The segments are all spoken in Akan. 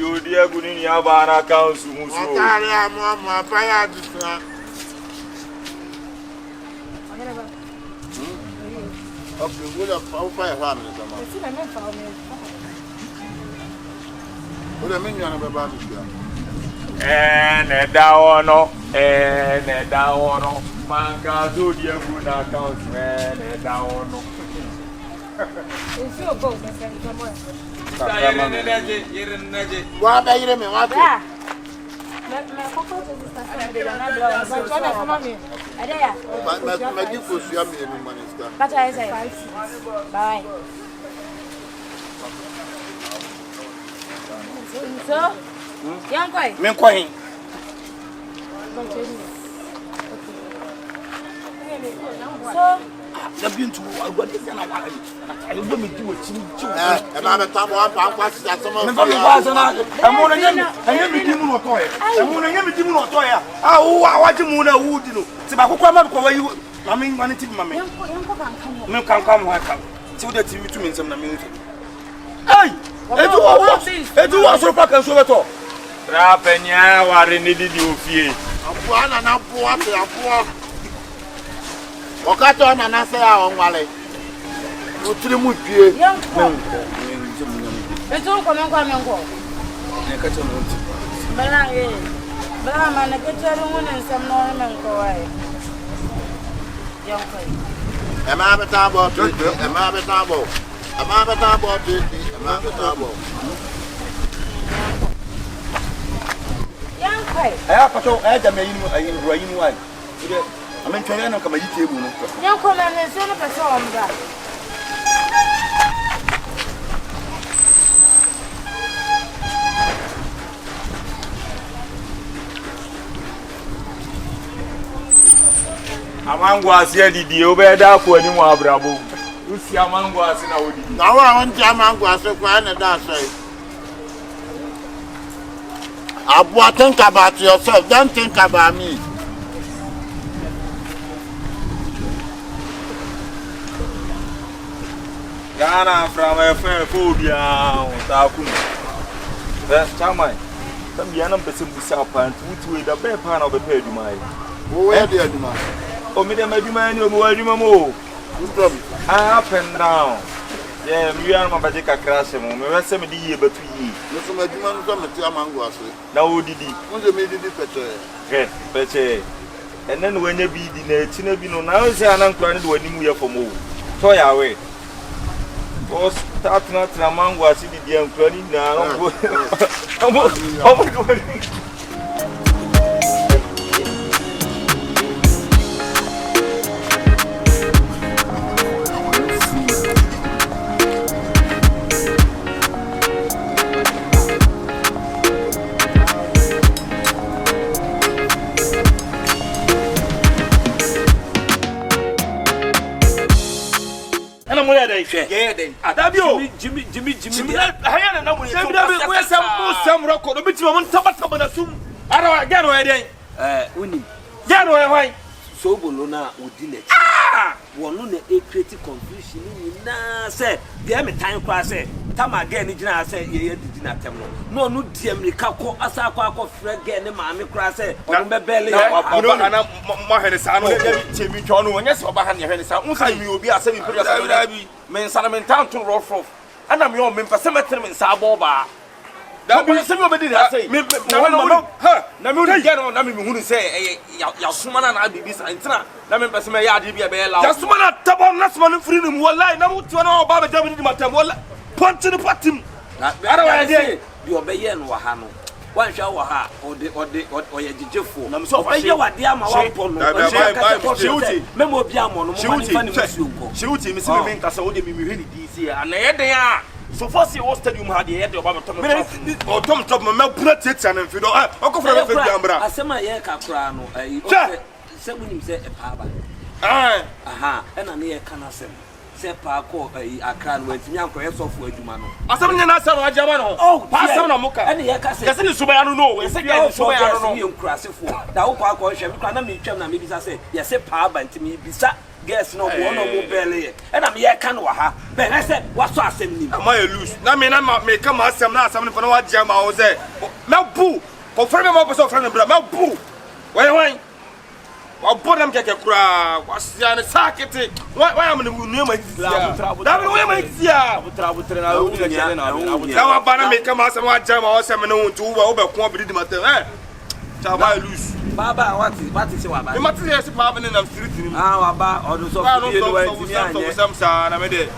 odi aguni ni aba na council muso. Atare amu apaya disra. Okay, we are fire family sama. Oda me nyana be ba mi. Ne da wono. Ne da wono. Manga do di aguni na council ne da wono. If you go, my friend, come on. Wa ba yire me wa to. Me koko to sister family na do. But you na come me. Ade ya. Ma gi ko suya me ni minister. Kacha I say. Bye. So, yang koi. Men ko hin. So, Na bintu agode na wa yi. Ayo do me di wo chim chim. E ma be ta mo pa kwa sia so mo. Me ko kwa so na. E mo na nyem, enye mi di mu no to ye. E mo na nyem mi di mu no to ye. Ah wo awaje mu na wu di no. Ti ba kokwa ma ko wa yi. Ma me ngwane ti ma me. yanko kan kan. Me kan mo ka. Ti wo de ti mi tu mi nsem na me nti. Ai! Edu wa so pa kan so beto. Ra penya ware ni di ofie. Apo ana na po ate apo. Okato na na se a onwale. Utiri mu pie. Yanko. Beto ko men kwa men ko. Ne ka cho no nti. Bala Bala man na ke tare mun nsam no men ko wai. Yanko. E ma beta bo to. E ma beta bo. E ma beta bo to. E ma beta bo. Yanko. Aya pato e da me yinu ayin ro yinu wai. Ide amen twere na kama yite ebu no. Yanko na ne so no pese omba. Amango ase adidi obe da ko ani mu abrabo. Usi amango ase na odidi. Na wa won ti amango ase kwa na da sai. Abu, think about yourself. Don't think about me. Ghana from a friend phobia. Takum. That's Chamai. Some Yanam Pessim Sapant, which the bear pan of a paid my. Where do you man? Oh, Madame, you more. Up and down. Yeah, we are my magic crash. We were 70 years, but we. Listen, my demand from the Amango. Now, did he? What's the media picture? Get better. And then when you be the Chinabino, now say an uncle when you are for more. Toy away. Oh, start not among was in the young clothing now. Yeah, then. Adabio, Jimmy. I am not some record. A bit of Tabatabasum. I don't get away. Winning. Get away. So Bolona would delay. Ah! One on a creative confusion. Say, the Emmy time class. Come again, it did say, ye did not tell me. No, no, dear me, Kako, Asako, Fred, get the mammy class. Or my belly. I don't know. My head is on Jimmy John. Yes, or behind your head is out. You will be a semi men Salaman Town to Rothroff. And I'm your member cemetery in Saboba. That be somebody that say, no, get on. I mean, who say, Yasuman and I be beside Tina. That members may be a bell. Yasuman, Tabon, Nasman, freedom, will lie. Now to an old Baba Jabin Matam, punch to the bottom. I say, you obey and Wahano. One shower ha or your Shifo. I'm so far. You are dear, my one Memo Biamon, shooting, Miss Minka, so they be really easy. And they are. So far, you hosted you had the head of or Tom Top, my milk plate and if you don't have I said my air caprano. Say when you say a papa. Aha, and a near canasem. se pa ko Accra no antimi anko yesofo adwuma no asam nya na asam no ajama no pa asam na muka ene ye ka se yesi ni subaya no no yesi ga ni subaya no no nkurasefo da wo kwa hwe mi kwa na me twam na me bisa se yesi pa aba ntimi bisa guess no bo no mo bele ena me ye ka no ha be na se waso asem ni ma ye lose na me ka ma asam na asam ni fa na wa jama o se na bu ko fere me mo bo so fere me bra ma bu wan Wabona mkeke kura wasiane sakete waya mne ma hisia dabi waya ma hisia abutra na wo nya chene na na wabana me kama asem wa jama wo se me no ntu wo be ko obidi mate cha ba lose baba what is waba me mate yes pa bene na street ni waba odo so fie no wa ntimi anye so sa na me de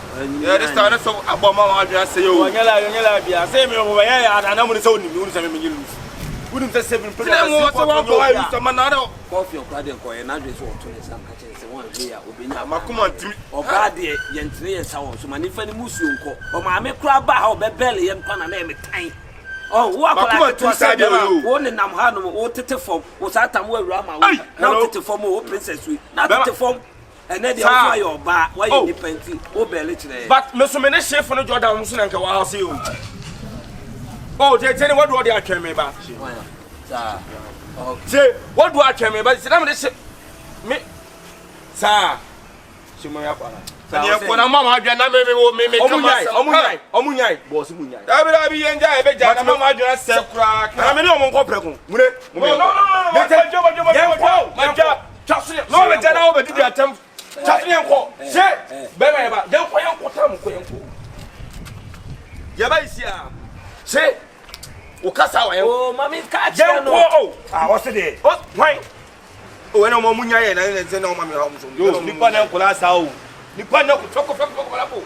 this time so aboma wa adwa se yo nyela bia se me wo ya na mu so ni mu se me lose wouldn't say 7 players mo so wa boy lose manaro coffee or crowd ko na dwe so to sam ka chere se won here obenya makuma ntimi oba de yentire ye sa won so manifa ni musu nko o ma me kura ba ha obebele ye mpa na na me tan wo akola to sa de wo ne nam ha no wo tete fom wo sa tam wo Awurama wo na tete fom wo princess we na tete fom ene de wo ayo oba wa ye depenti wo bele kire but me so me ne Shifo no Jordan musu na nka wa ha se o oh je what do they atwe me ba sa say what do I atwe me ba say na me me sa shimo ya kwala ni ko na mama adwa na me kama omunyai boss munyai dabi yenja e be ja na mama adwa se kura na me ne omo nko preku mure no chasu no be jana obe didi atem chasu yenko se be me ba yenko tam ko yenko ya ba isia se o kasa wa oh mami ka che no what's it oh why o ene mo munya ye na ne na o mami ha muso yo nipa na nkola sa o nipa na ko toko la po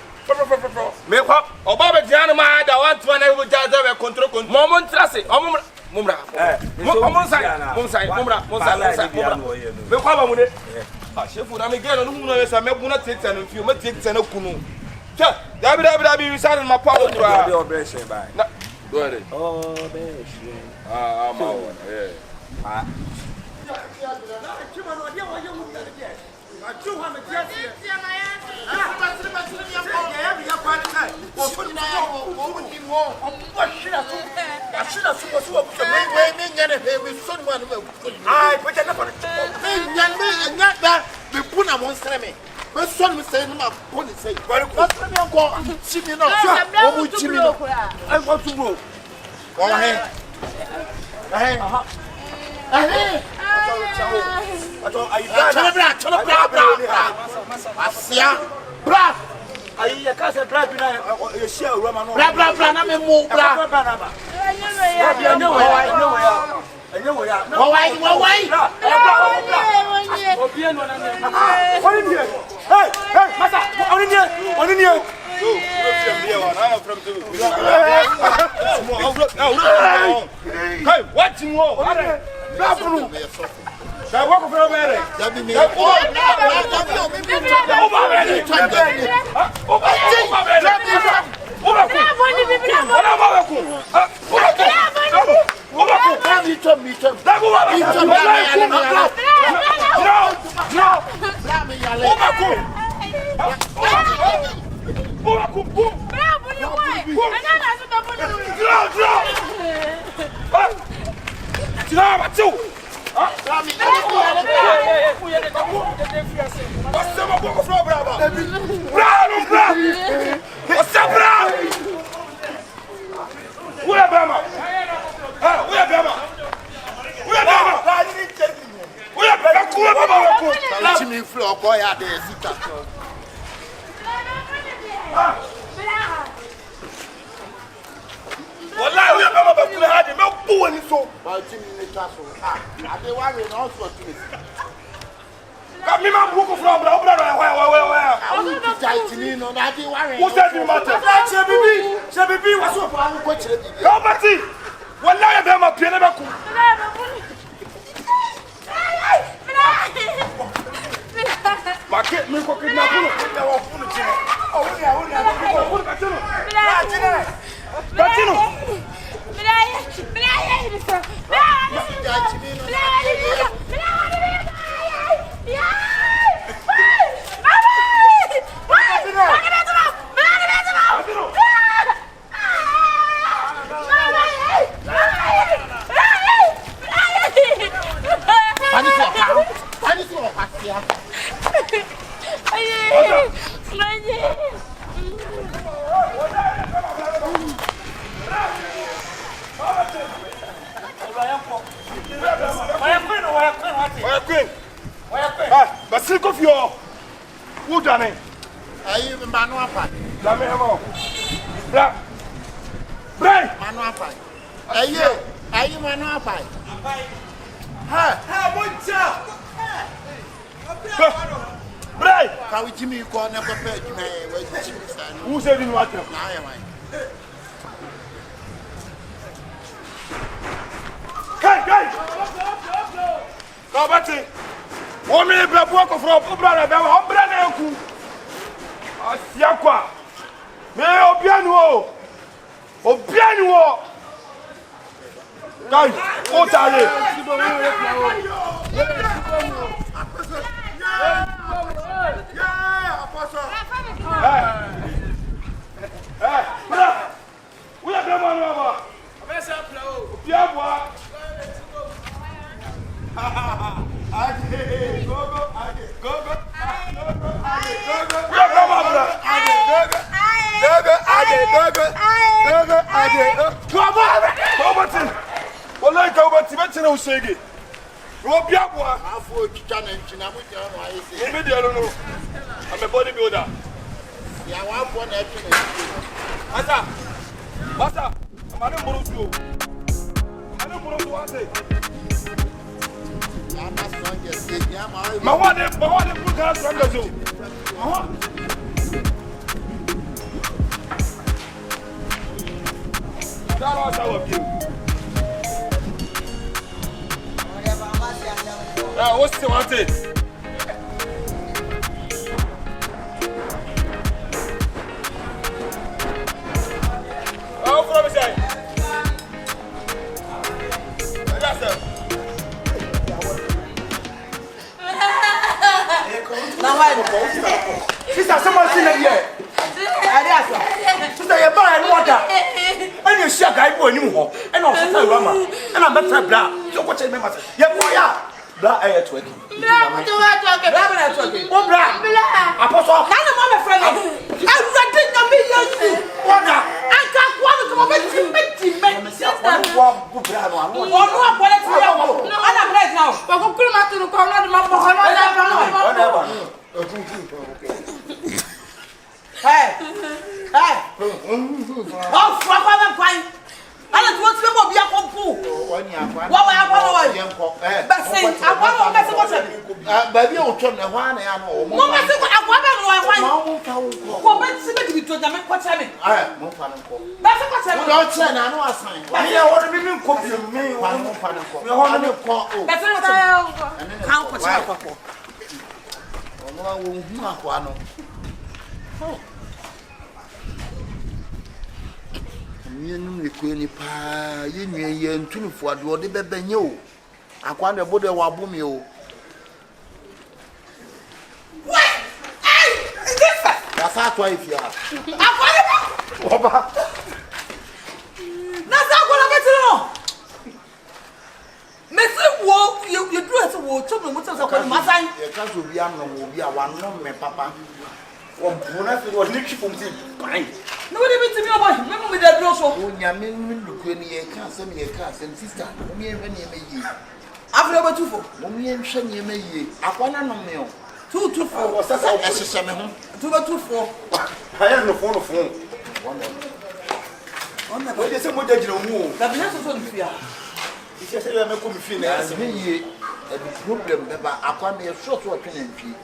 me kwa oba be diana ma da want to na go jaza be control mo ntrase mumra me kwa ba mu de Shifo na me gelo no mu no yesa me bu na tete na mfio me tete na kunu cha dabi wi sa na pa o kura de operation ba na do it oh be shi ma won Bra! Ayi ya ka se bra bi na ye share Awurama no. Bra na me mu bra. Enye ya. Wawai. Obi eno na ne. Oni ni. Hey, masa, oni ni. Yo, hey, what you want? Say what go for better. Dabi me. Who said you want to? Kai! Go back to. One minute, black walk from Brother, Brother, Asiakwa. Me Obianuo. Kai, what are you? We are the man over. Yeboah. I'm a bodybuilder. Yeah, I want one actually. Masa, I'm not going to. I'm not going to answer. My one put us on the zoo. That's our view. What's the one thing? Sister, someone seen it here. Sister, you're buying water. And you share guy boy anymore. And also Awurama. And I'm better blah. So what you remember? Yeboah. Blah air twerking. Oh, blah. Apostle. None of my friend. I'm ready to be young. Water. I can't want to come over to me. Hey! Oh, Papa, fine. I don't want to be a poo. What baby, you'll turn the one and all. You queen pa, you knew you and two for the baby knew. I can't avoid a wabumio. What? That's how if you are. That's not what I'm to know. Mr. Walk, you dress a war to me, what's up, my son? You can't be a one woman, Papa. Or Brunette was literally from the nobody means to me about remember with that girl. Oh, Yamin, when you can't send me a cast and sister, me and Benny may. I've never two for me and Shani may ye. I want to know. 224 was that I said 224. I have no phone. What is someone that you know? That is so fear. He says, I'm a good feeling as me a problem, but I can't be a short working and pee.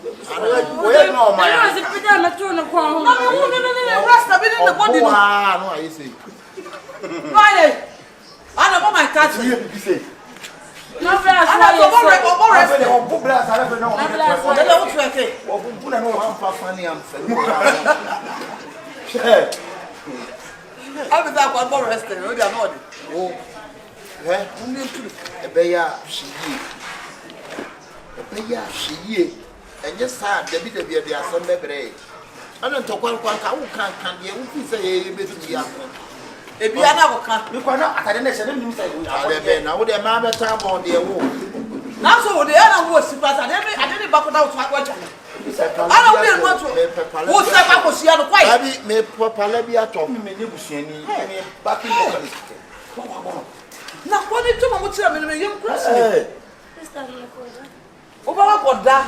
Where no, my I was a bit on the tune of Kong. No, rest a bit in the body. No, I see. Why? I don't know my cat. You say. No, I and just sad, the bit of your assembly break. I don't talk one can't be a who say a bit of the apple. If you are not, you cannot, I didn't say, I would have mamma time on the wall. Now, so the other was surprised. I didn't back out to watch. I don't mean what who said I was here to quiet. Me papa lebia to me nebusuani me back in the now what did you want to tell me young person? Sister me for that. Over what that?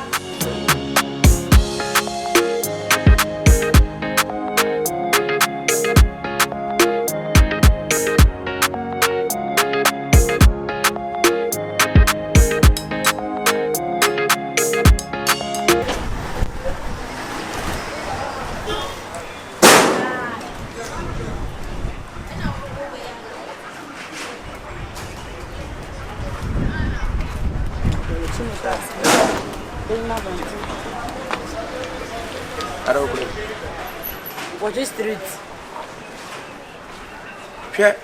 What is street?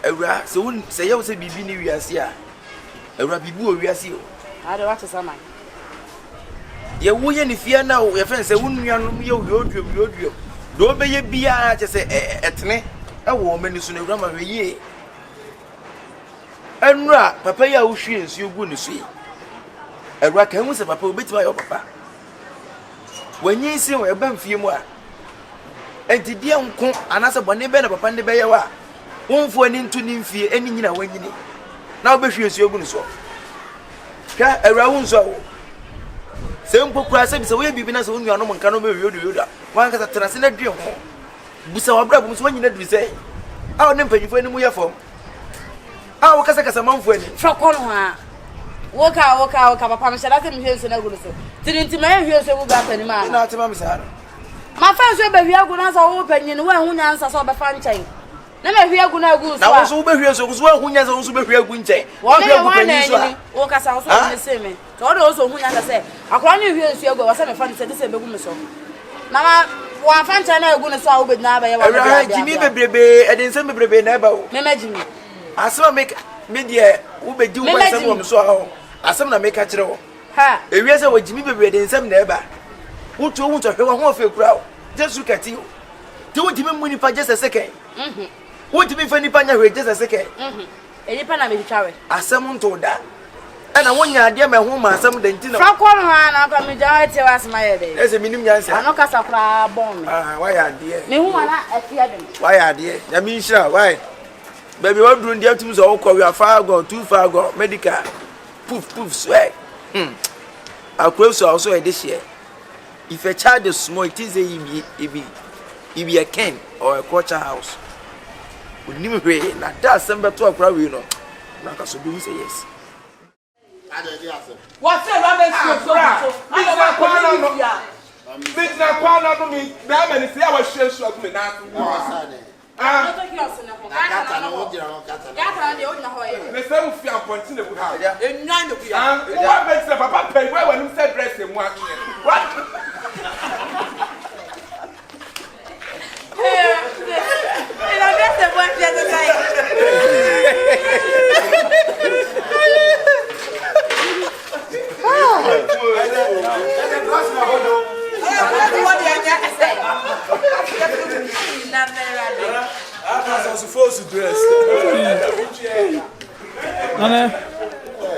Ewra, so won say you say bibi ni wiase a. Ewra bibi o wiase o. I don't want to say man. Ye wo ye ni fie na o ye fen say won nuanom ye odwodwo. Do be ye bia che say etene e wo mani so na ewra ma hwe ye. Enra papa ya wo hwie nsu ogu ni so ye. Ewra kan hu say papa obetima yo papa. Wanyi si wo e ba mfie mu a. Enti dia nko anase bone be na papa ne be ye wa. Wonfo ani ntu ni mfie ani nyina wanyini. Na obehwie nsu ogu ni so. Ka ewra hu nso wo. Se mpokura se bi se wo ye bibi na se wonu anom nka no be yoda. Wan ka tena se na dwe ho. Busa wa bra bu so wanyina du se. A wo ne mpanyifo ani mu ye fom. A wo kasa manfo ani. Fra kono ha. Woka papa me shada se me hwe nso na gu so. Tinti me hwe nso gu ga pani ma. Na tema me sa. Ma fa nso be hwe agu na so wo panyin wo hu nyansa so be fa nchen. Na me hwe agu na gu so. Na wo so be hwe nso so wo hu nyansa wo so be hwe agu nchen. Wo hwe agu panyin so a. Wo kasa wo so ne se me. To do so hu nyansa se. Akora ne hwe nso agu wo se me fa nse de se be gu me so. Na ma wa fa nchen na agu ne so a wo be na ba ye wa. Ewra jimi bebrebe edensem bebrebe na ba wo. Me majimi. Asema make me de wo be di wo nsem wo so a. Asem na make kire wo. Ha. Ewie se wo jimi bebrebe edensem na eba. Wo to wo to hwe wo fe kura wo. Jesu kati wo. Ti wo jimi mu nipa just a second. Wo jimi fa nipa nya hwe just a second. Nipa na me twawe. Asem nto da. Ana wonya ade ma ho ma asem da ntina. Fra kono ha na ka me jawe te wasma ye de. Ese minim nyansa. Ano kasa kura bon me. Why ade? Me hu ana afia dem. Why ade? Ya mi nhira why? Baby what do ndie tum so wo kwa we afa go too far go medical. Poof swear. Akwa so also e de share. If a child is small, it is a ken or a culture house. We need to na that sember to akwa we no. Na ka so bi say yes. What's the ramen so? I don't want to Bit na kwa na do me na me say I was share me na. Ah. No to kios na ho. Kata na wo dira no kata. Kata na o na ho ye. Me say wo fi appoint na bu ha. enyan no kuya. What makes the papa pay where when him say dress him one. What? And I guess the one the other side. Nana.